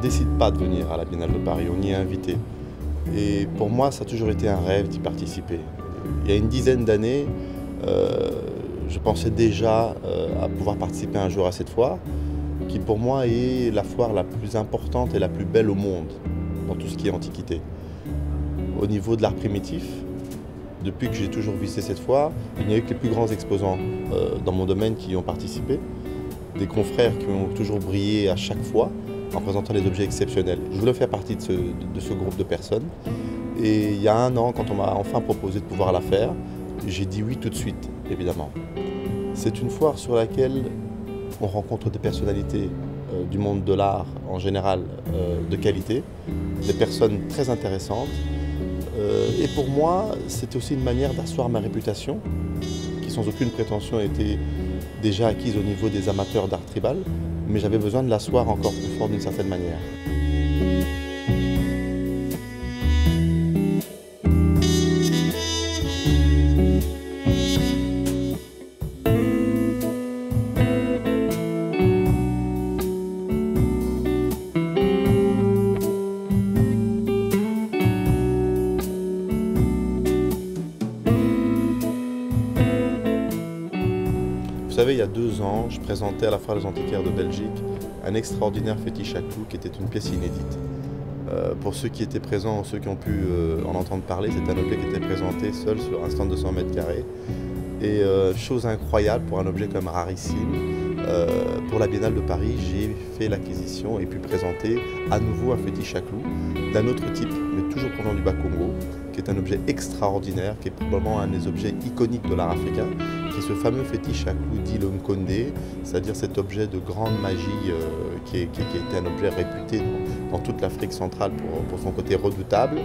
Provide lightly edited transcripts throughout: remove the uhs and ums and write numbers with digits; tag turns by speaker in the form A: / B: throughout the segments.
A: décide pas de venir à la Biennale de Paris, on y est invité. Et pour moi, ça a toujours été un rêve d'y participer. Il y a une dizaine d'années, je pensais déjà à pouvoir participer un jour à cette foire, qui pour moi est la foire la plus importante et la plus belle au monde, dans tout ce qui est antiquité. Au niveau de l'art primitif, depuis que j'ai toujours visité cette foire, il n'y a eu que les plus grands exposants dans mon domaine qui y ont participé, des confrères qui ont toujours brillé à chaque fois en présentant des objets exceptionnels. Je voulais faire partie de ce groupe de personnes. Et il y a un an, quand on m'a enfin proposé de pouvoir la faire, j'ai dit oui tout de suite, évidemment. C'est une foire sur laquelle on rencontre des personnalités du monde de l'art en général de qualité, des personnes très intéressantes. Et pour moi, c'était aussi une manière d'asseoir ma réputation, qui sans aucune prétention était déjà acquise au niveau des amateurs d'art tribal, mais j'avais besoin de l'asseoir encore plus fort d'une certaine manière. Vous savez, il y a 2 ans, je présentais à la Foire des Antiquaires de Belgique un extraordinaire fétiche à clous qui était une pièce inédite. Pour ceux qui étaient présents, ceux qui ont pu en entendre parler, c'est un objet qui était présenté seul sur un stand de 100 mètres carrés. Et chose incroyable pour un objet comme rarissime, pour la Biennale de Paris, j'ai fait l'acquisition et pu présenter à nouveau un fétiche à clous d'un autre type, mais toujours provenant du Bas-Congo, qui est un objet extraordinaire, qui est probablement un des objets iconiques de l'art africain, qui est ce fameux fétiche à clous dit le Nkonde, c'est-à-dire cet objet de grande magie qui était un objet réputé dans toute l'Afrique centrale pour son côté redoutable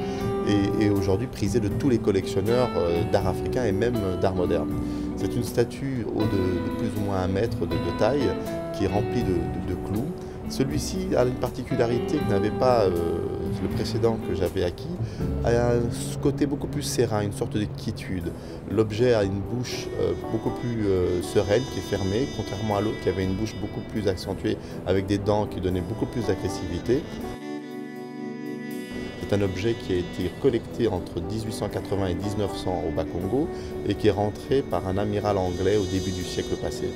A: et aujourd'hui prisé de tous les collectionneurs d'art africain et même d'art moderne. C'est une statue haut de plus ou moins 1 mètre de taille qui est remplie de clous. Celui-ci a une particularité que n'avait pas le précédent que j'avais acquis, a un côté beaucoup plus serein, une sorte de quiétude. L'objet a une bouche beaucoup plus sereine, qui est fermée, contrairement à l'autre qui avait une bouche beaucoup plus accentuée, avec des dents qui donnaient beaucoup plus d'agressivité. C'est un objet qui a été collecté entre 1880 et 1900 au Bas-Congo et qui est rentré par un amiral anglais au début du siècle passé.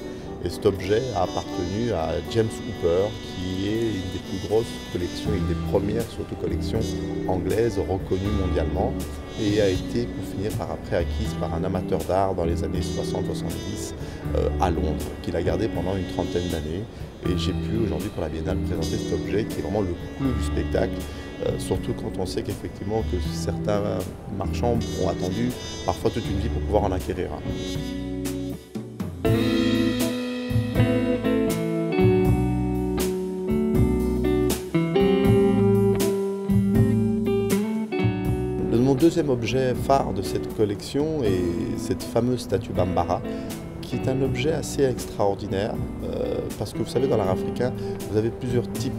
A: Et cet objet a appartenu à James Hooper, qui est une des plus grosses collections, une des premières surtout collections anglaises reconnues mondialement, et a été pour finir par après acquise par un amateur d'art dans les années 60-70 à Londres, qu'il a gardé pendant une 30aine d'années. Et j'ai pu aujourd'hui pour la Biennale présenter cet objet qui est vraiment le clou du spectacle, surtout quand on sait qu'effectivement que certains marchands ont attendu parfois toute une vie pour pouvoir en acquérir un. Mon deuxième objet phare de cette collection est cette fameuse statue Bambara, qui est un objet assez extraordinaire, parce que vous savez, dans l'art africain, vous avez plusieurs types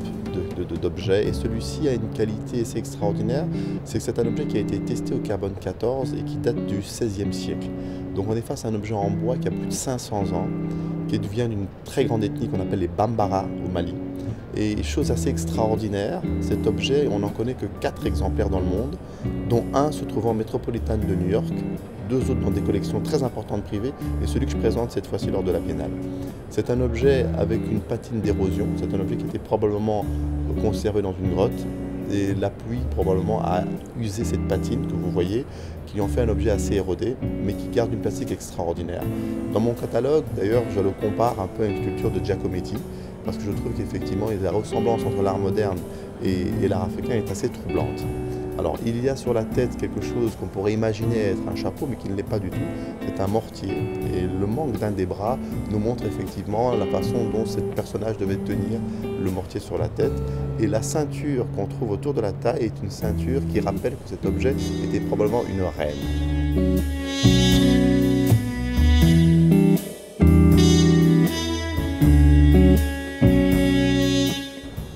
A: d'objets, et celui-ci a une qualité assez extraordinaire, c'est que c'est un objet qui a été testé au carbone 14 et qui date du XVIe siècle. Donc on est face à un objet en bois qui a plus de 500 ans, qui devient d'une très grande ethnie qu'on appelle les Bambara au Mali. Et chose assez extraordinaire, cet objet, on n'en connaît que 4 exemplaires dans le monde, dont un se trouvant en métropolitaine de New York, 2 autres dans des collections très importantes privées, et celui que je présente cette fois-ci lors de la Biennale. C'est un objet avec une patine d'érosion, c'est un objet qui était probablement conservé dans une grotte, et la pluie probablement a usé cette patine que vous voyez, qui en fait un objet assez érodé, mais qui garde une plastique extraordinaire. Dans mon catalogue, d'ailleurs, je le compare un peu à une sculpture de Giacometti, parce que je trouve qu'effectivement, la ressemblance entre l'art moderne et l'art africain est assez troublante. Alors, il y a sur la tête quelque chose qu'on pourrait imaginer être un chapeau, mais qui ne l'est pas du tout. C'est un mortier. Et le manque d'un des bras nous montre effectivement la façon dont ce personnage devait tenir le mortier sur la tête. Et la ceinture qu'on trouve autour de la taille est une ceinture qui rappelle que cet objet était probablement une reine.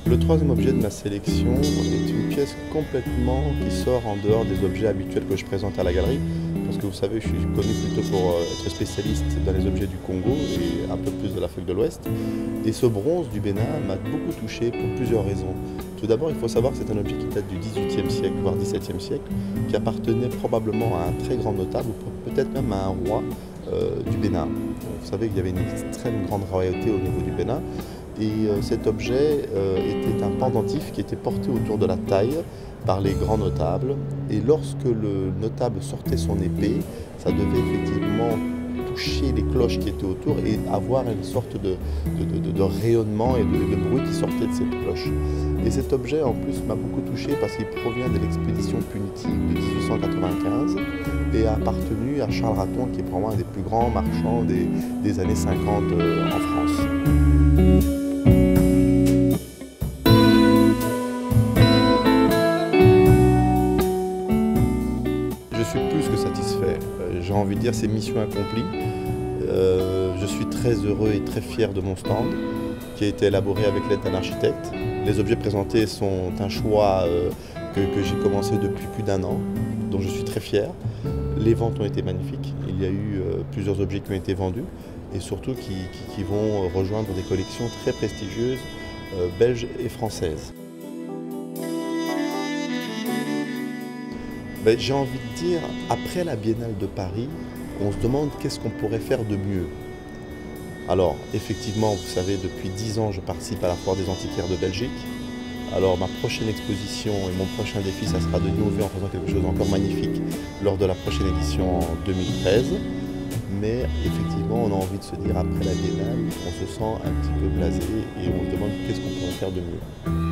A: Le troisième objet de ma sélection est une pièce complètement qui sort en dehors des objets habituels que je présente à la galerie, parce que vous savez, je suis connu plutôt pour être spécialiste dans les objets du Congo et un peu plus de l'Afrique de l'Ouest. Et ce bronze du Bénin m'a beaucoup touché pour plusieurs raisons. Tout d'abord, il faut savoir que c'est un objet qui date du XVIIIe siècle, voire XVIIe siècle, qui appartenait probablement à un très grand notable, ou peut-être même à un roi du Bénin. Vous savez qu'il y avait une extrême grande royauté au niveau du Bénin. Et cet objet était un pendentif qui était porté autour de la taille par les grands notables. Et lorsque le notable sortait son épée, ça devait effectivement toucher les cloches qui étaient autour et avoir une sorte de rayonnement et de bruit qui sortait de cette cloche. Et cet objet en plus m'a beaucoup touché parce qu'il provient de l'expédition punitive de 1895 et a appartenu à Charles Raton, qui est probablement un des plus grands marchands des années 50 en France. Je suis plus que satisfait. J'ai envie de dire c'est mission accomplie. Je suis très heureux et très fier de mon stand qui a été élaboré avec l'aide d'un architecte. Les objets présentés sont un choix que j'ai commencé depuis plus d'1 an, dont je suis très fier. Les ventes ont été magnifiques. Il y a eu plusieurs objets qui ont été vendus et surtout qui vont rejoindre des collections très prestigieuses belges et françaises. J'ai envie de dire, après la Biennale de Paris, on se demande qu'est-ce qu'on pourrait faire de mieux. Alors, effectivement, vous savez, depuis 10 ans, je participe à la Foire des antiquaires de Belgique. Alors, ma prochaine exposition et mon prochain défi, ça sera de d'innover en faisant quelque chose d'encore magnifique lors de la prochaine édition en 2013. Mais effectivement, on a envie de se dire, après la Biennale, on se sent un petit peu blasé et on se demande qu'est-ce qu'on pourrait faire de mieux.